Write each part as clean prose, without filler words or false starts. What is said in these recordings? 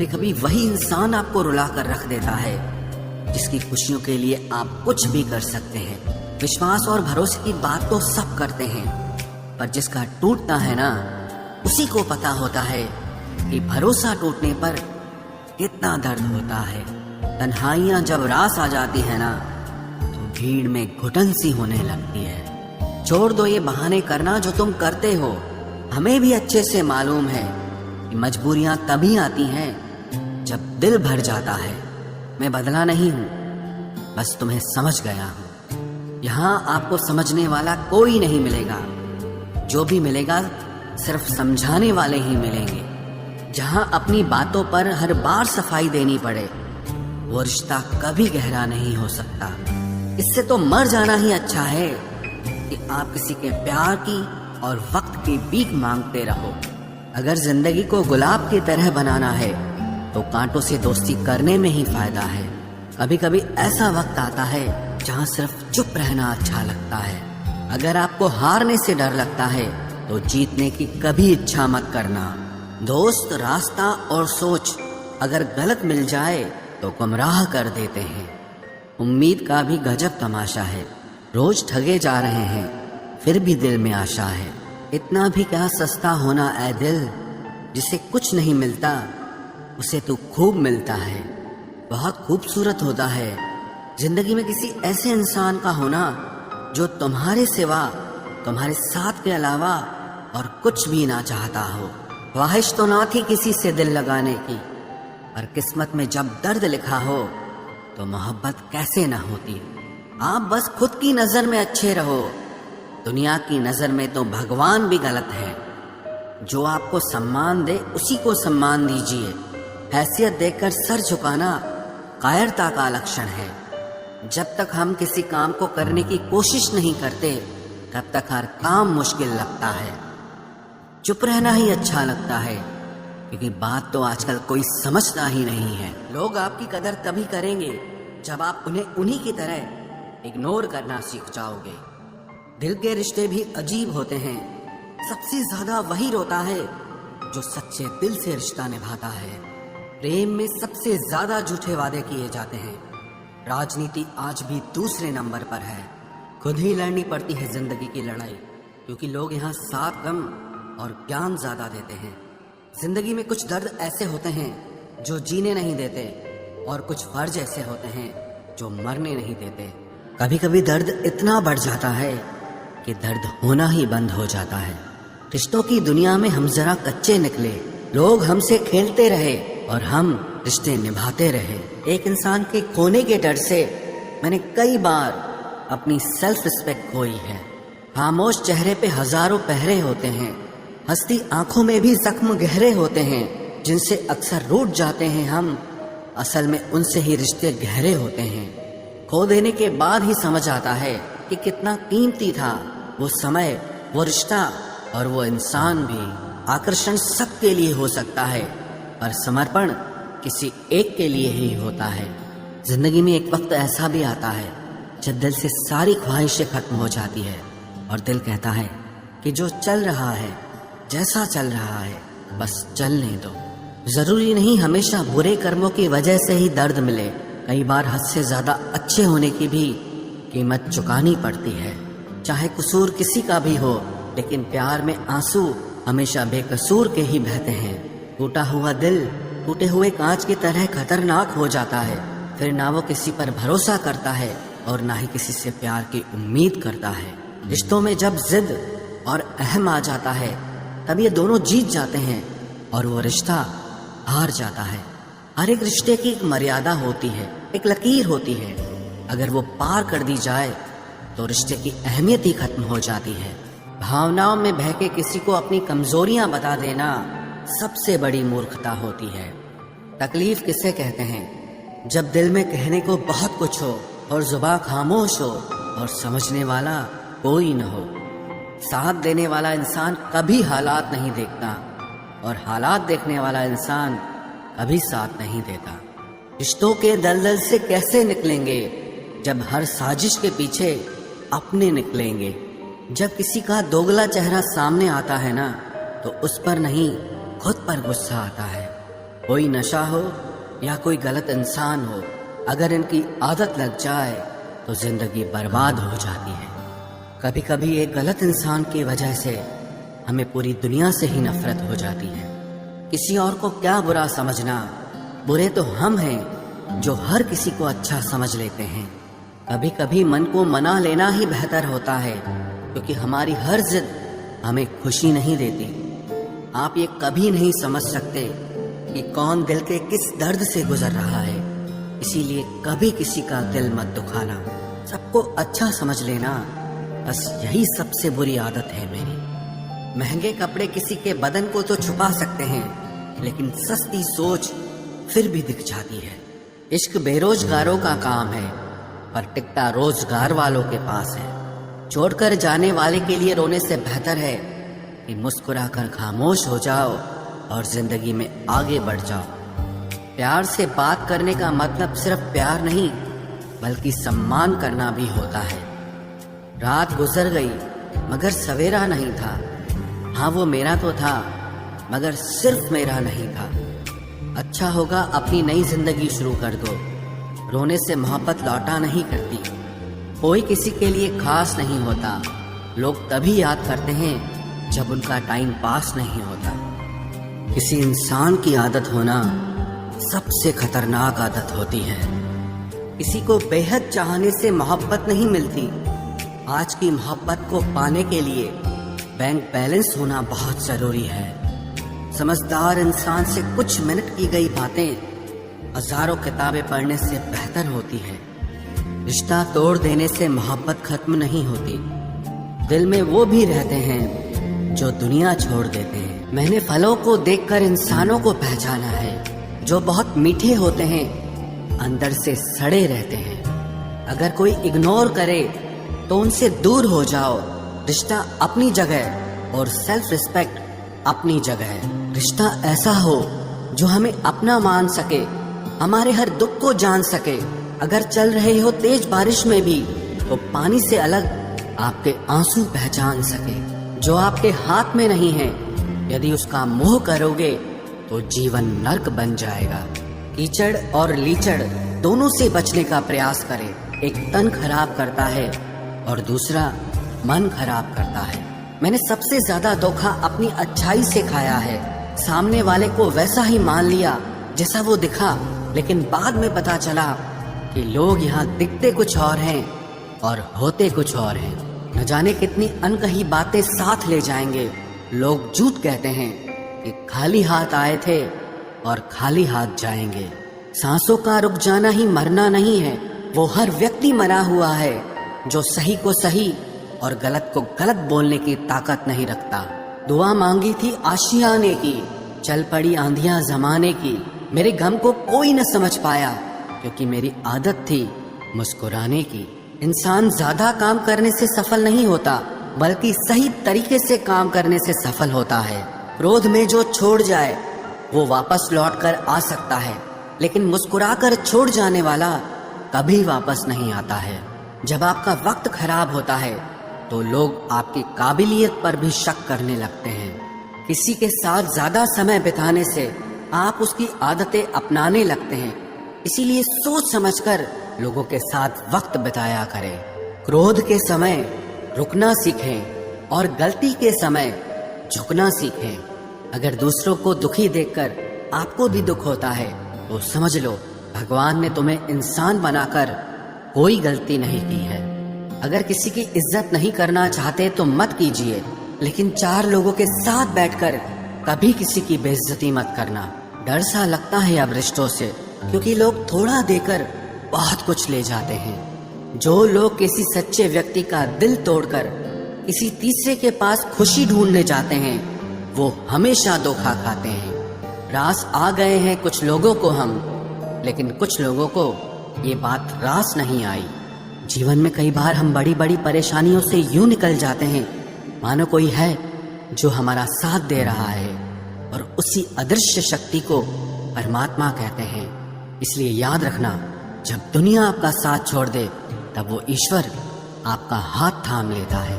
कभी कभी वही इंसान आपको रुला कर रख देता है जिसकी खुशियों के लिए आप कुछ भी कर सकते हैं। विश्वास और भरोसे की बात तो सब करते हैं, पर जिसका टूटता है ना, उसी को पता होता है कि भरोसा टूटने पर कितना दर्द होता है। तन्हाइयां जब रास आ जाती है ना, तो भीड़ में घुटन सी होने लगती है। छोड़ दो ये बहाने करना जो तुम करते हो। हमें भी अच्छे से मालूम है कि मजबूरियां तभी आती हैं जब दिल भर जाता है। मैं बदला नहीं हूं, बस तुम्हें समझ गया हूं। यहाँ आपको समझने वाला कोई नहीं मिलेगा। जो भी मिलेगा सिर्फ समझाने वाले ही मिलेंगे। जहाँ अपनी बातों पर हर बार सफाई देनी पड़े, वो रिश्ता कभी गहरा नहीं हो सकता। इससे तो मर जाना ही अच्छा है कि आप किसी के प्यार की और वक्त की भीख मांगते रहो। अगर जिंदगी को गुलाब की तरह बनाना है तो कांटों से दोस्ती करने में ही फायदा है। कभी कभी ऐसा वक्त आता है जहाँ सिर्फ चुप रहना अच्छा लगता है। अगर आपको हारने से डर लगता है तो जीतने की कभी इच्छा मत करना। दोस्त, रास्ता और सोच अगर गलत मिल जाए तो गुमराह कर देते हैं। उम्मीद का भी गजब तमाशा है। रोज ठगे जा रहे हैं, फिर भी दिल में आशा है। इतना भी क्या सस्ता होना ऐ दिल, जिसे कुछ नहीं मिलता उसे तू खूब मिलता है। बहुत खूबसूरत होता है जिंदगी में किसी ऐसे इंसान का होना जो तुम्हारे सिवा, तुम्हारे साथ के अलावा और कुछ भी ना चाहता हो। ख्वाहिश तो ना थी किसी से दिल लगाने की, पर किस्मत में जब दर्द लिखा हो तो मोहब्बत कैसे ना होती। आप बस खुद की नजर में अच्छे रहो, दुनिया की नजर में तो भगवान भी गलत है। जो आपको सम्मान दे उसी को सम्मान दीजिए। हैसियत देखकर सर झुकाना कायरता का लक्षण है। जब तक हम किसी काम को करने की कोशिश नहीं करते, तब तक हर काम मुश्किल लगता है। चुप रहना ही अच्छा लगता है, क्योंकि बात तो आजकल कोई समझता ही नहीं है। लोग आपकी कदर तभी करेंगे जब आप उन्हें उन्हीं की तरह इग्नोर करना सीख जाओगे। दिल के रिश्ते भी अजीब होते हैं। सबसे ज्यादा वही रोता है जो सच्चे दिल से रिश्ता निभाता है। प्रेम में सबसे ज्यादा झूठे वादे किए जाते हैं। राजनीति आज भी दूसरे नंबर पर है। खुद ही लड़नी पड़ती है जिंदगी की लड़ाई, क्योंकि लोग यहाँ साथ गम और ज्ञान ज्यादा देते हैं। जिंदगी में कुछ दर्द ऐसे होते हैं जो जीने नहीं देते, और कुछ फर्ज ऐसे होते हैं जो मरने नहीं देते। कभी कभी दर्द इतना बढ़ जाता है कि दर्द होना ही बंद हो जाता है। रिश्तों की दुनिया में हम जरा कच्चे निकले। लोग हमसे खेलते रहे और हम रिश्ते निभाते रहे। एक इंसान के खोने के डर से मैंने कई बार अपनी सेल्फ रिस्पेक्ट खोई है। खामोश चेहरे पे हजारों पहरे होते हैं, हंसती आंखों में भी जख्म गहरे होते हैं। जिनसे अक्सर रूठ जाते हैं हम, असल में उनसे ही रिश्ते गहरे होते हैं। खो देने के बाद ही समझ आता है कि कितना कीमती था वो समय, वो रिश्ता और वो इंसान भी। आकर्षण सबके लिए हो सकता है, पर समर्पण किसी एक के लिए ही होता है। जिंदगी में एक वक्त ऐसा भी आता है जब दिल से सारी ख्वाहिशें खत्म हो जाती है और दिल कहता है कि जो चल रहा है, जैसा चल रहा है, बस चलने दो। जरूरी नहीं हमेशा बुरे कर्मों की वजह से ही दर्द मिले। कई बार हद से ज्यादा अच्छे होने की भी कीमत चुकानी पड़ती है। चाहे कसूर किसी का भी हो, लेकिन प्यार में आंसू हमेशा बेकसूर के ही बहते हैं। टूटा हुआ दिल टूटे हुए कांच की तरह खतरनाक हो जाता है। फिर ना वो किसी पर भरोसा करता है और ना ही किसी से प्यार की उम्मीद करता है। रिश्तों में जब जिद और अहम आ जाता है, तब ये दोनों जीत जाते हैं और वो रिश्ता हार जाता है। हर एक रिश्ते की एक मर्यादा होती है, एक लकीर होती है। अगर वो पार कर दी जाए तो रिश्ते की अहमियत ही खत्म हो जाती है। भावनाओं में बहके किसी को अपनी कमजोरियां बता देना सबसे बड़ी मूर्खता होती है। तकलीफ किसे कहते हैं? जब दिल में कहने को बहुत कुछ हो और जुबान खामोश हो और समझने वाला कोई न हो। साथ देने वाला इंसान कभी हालात नहीं देखता और हालात देखने वाला इंसान कभी साथ नहीं देता। रिश्तों के दलदल से कैसे निकलेंगे जब हर साजिश के पीछे अपने निकलेंगे। जब किसी का दोगला चेहरा सामने आता है ना, तो उस पर नहीं खुद पर गुस्सा आता है। कोई नशा हो या कोई गलत इंसान हो, अगर इनकी आदत लग जाए तो जिंदगी बर्बाद हो जाती है। कभी कभी एक गलत इंसान की वजह से हमें पूरी दुनिया से ही नफरत हो जाती है। किसी और को क्या बुरा समझना, बुरे तो हम हैं जो हर किसी को अच्छा समझ लेते हैं। कभी कभी मन को मना लेना ही बेहतर होता है, क्योंकि हमारी हर जिद हमें खुशी नहीं देती। आप ये कभी नहीं समझ सकते कि कौन दिल के किस दर्द से गुजर रहा है, इसीलिए कभी किसी का दिल मत दुखाना, सबको अच्छा समझ लेना, बस यही सबसे बुरी आदत है मेरी। महंगे कपड़े किसी के बदन को तो छुपा सकते हैं, लेकिन सस्ती सोच फिर भी दिख जाती है। इश्क बेरोजगारों का काम है, पर टिकटा रोजगार वालों के पास है। छोड़कर जाने वाले के लिए रोने से बेहतर है कि मुस्कुराकर खामोश हो जाओ और जिंदगी में आगे बढ़ जाओ। प्यार से बात करने का मतलब सिर्फ प्यार नहीं, बल्कि सम्मान करना भी होता है। रात गुजर गई मगर सवेरा नहीं था। हाँ, वो मेरा तो था, मगर सिर्फ मेरा नहीं था। अच्छा होगा अपनी नई जिंदगी शुरू कर दो। रोने से मोहब्बत लौटा नहीं करती। कोई किसी के लिए खास नहीं होता। लोग तभी याद करते हैं जब उनका टाइम पास नहीं होता। किसी इंसान की आदत होना सबसे खतरनाक आदत होती है। किसी को बेहद चाहने से मोहब्बत नहीं मिलती। आज की मोहब्बत को पाने के लिए बैंक बैलेंस होना बहुत जरूरी है। समझदार इंसान से कुछ मिनट की गई बातें हजारों किताबें पढ़ने से बेहतर होती है। रिश्ता तोड़ देने से मोहब्बत खत्म नहीं होती। दिल में वो भी रहते हैं जो दुनिया छोड़ देते हैं। मैंने फलों को देखकर इंसानों को पहचाना है, जो बहुत मीठे होते हैं अंदर से सड़े रहते हैं। अगर कोई इग्नोर करे तो उनसे दूर हो जाओ। रिश्ता अपनी जगह और सेल्फ रिस्पेक्ट अपनी जगह। रिश्ता ऐसा हो जो हमें अपना मान सके, हमारे हर दुख को जान सके। अगर चल रहे हो तेज बारिश में भी तो पानी से अलग आपके आंसू पहचान सके। जो आपके हाथ में नहीं है, यदि उसका मोह करोगे तो जीवन नर्क बन जाएगा। कीचड़ और लीचड़ दोनों से बचने का प्रयास करें। एक तन खराब करता है और दूसरा मन खराब करता है। मैंने सबसे ज्यादा धोखा अपनी अच्छाई से खाया है। सामने वाले को वैसा ही मान लिया जैसा वो दिखा, लेकिन बाद में पता चला कि लोग यहाँ दिखते कुछ और हैं और होते कुछ और हैं। न जाने कितनी अनकही बातें साथ ले जाएंगे। लोग झूठ कहते हैं कि खाली हाथ आए थे और खाली हाथ जाएंगे। सांसों का रुक जाना ही मरना नहीं है। वो हर व्यक्ति मरा हुआ है जो सही को सही और गलत को गलत बोलने की ताकत नहीं रखता। दुआ मांगी थी आशियाने की, चल पड़ी आंधियां जमाने की। मेरे गम को कोई न समझ पाया, क्योंकि मेरी आदत थी मुस्कुराने की। इंसान ज्यादा काम करने से सफल नहीं होता, बल्कि सही तरीके से काम करने से सफल होता है। क्रोध में जो छोड़ जाए वो वापस लौट कर आ सकता है, लेकिन मुस्कुराकर छोड़ जाने वाला कभी वापस नहीं आता है। जब आपका वक्त खराब होता है तो लोग आपकी काबिलियत पर भी शक करने लगते हैं। किसी के साथ ज्यादा समय बिताने से आप उसकी आदतें अपनाने लगते हैं। इसीलिए सोच समझकर लोगों के साथ वक्त बिताया करें। क्रोध के समय रुकना सीखें और गलती के समय झुकना सीखें। अगर दूसरों को दुखी देखकर आपको भी दुख होता है तो समझ लो भगवान ने तुम्हें इंसान बनाकर कोई गलती नहीं की है। अगर किसी की इज्जत नहीं करना चाहते तो मत कीजिए, लेकिन चार लोगों के साथ बैठकर कभी किसी की बेइज्जती मत करना। डर सा लगता है अब रिश्तों से, क्योंकि लोग थोड़ा देकर बहुत कुछ ले जाते हैं। जो लोग किसी सच्चे व्यक्ति का दिल तोड़कर किसी तीसरे के पास खुशी ढूंढने जाते हैं, वो हमेशा धोखा खाते हैं। रास आ गए हैं कुछ लोगों को हम, लेकिन कुछ लोगों को ये बात रास नहीं आई। जीवन में कई बार हम बड़ी बड़ी परेशानियों से यूं निकल जाते हैं मानो कोई है जो हमारा साथ दे रहा है, और उसी अदृश्य शक्ति को परमात्मा कहते हैं। इसलिए याद रखना, जब दुनिया आपका साथ छोड़ दे तब वो ईश्वर आपका हाथ थाम लेता है।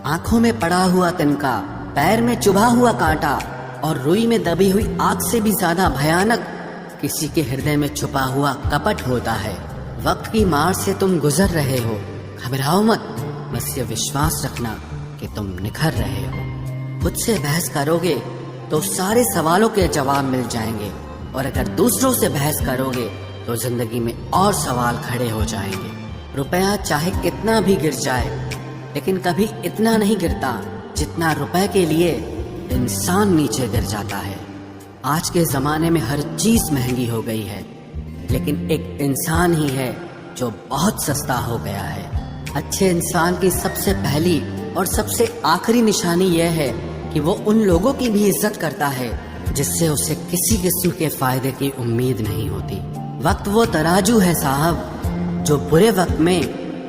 आंखों में पड़ा हुआ तिनका, पैर में चुभा हुआ कांटा, और रुई में दबी हुई आग से भी ज्यादा भयानक किसी के हृदय में छुपा हुआ कपट होता है। वक्त की मार से तुम गुजर रहे हो, घबराओ मत, बस ये विश्वास रखना कि तुम निखर रहे हो। खुद से बहस करोगे तो सारे सवालों के जवाब मिल जाएंगे, और अगर दूसरों से बहस करोगे तो जिंदगी में और सवाल खड़े हो जाएंगे। रुपया चाहे कितना भी गिर जाए, लेकिन कभी इतना नहीं गिरता जितना रुपए के लिए इंसान नीचे गिर जाता है। आज के जमाने में हर चीज महंगी हो गई है, लेकिन एक इंसान ही है जो बहुत सस्ता हो गया है। अच्छे इंसान की सबसे पहली और सबसे आखिरी निशानी यह है कि वो उन लोगों की भी इज्जत करता है जिससे उसे किसी किस्म के फायदे की उम्मीद नहीं होती। वक्त वो तराजू है साहब जो बुरे वक्त में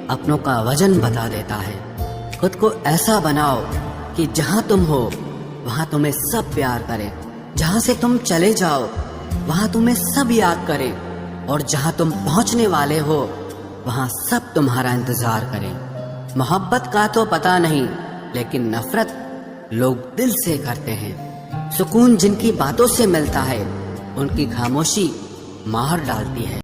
अपनों का वजन बता देता है। खुद को ऐसा बनाओ कि जहाँ तुम हो वहाँ तुम्हें सब प्यार करें, जहाँ से तुम चले जाओ वहाँ तुम्हें सब याद करें, और जहाँ तुम पहुँचने वाले हो वहाँ सब तुम्हारा इंतजार करें। मोहब्बत का तो पता नहीं, लेकिन नफरत लोग दिल से करते हैं। सुकून जिनकी बातों से मिलता है उनकी खामोशी मार डालती है।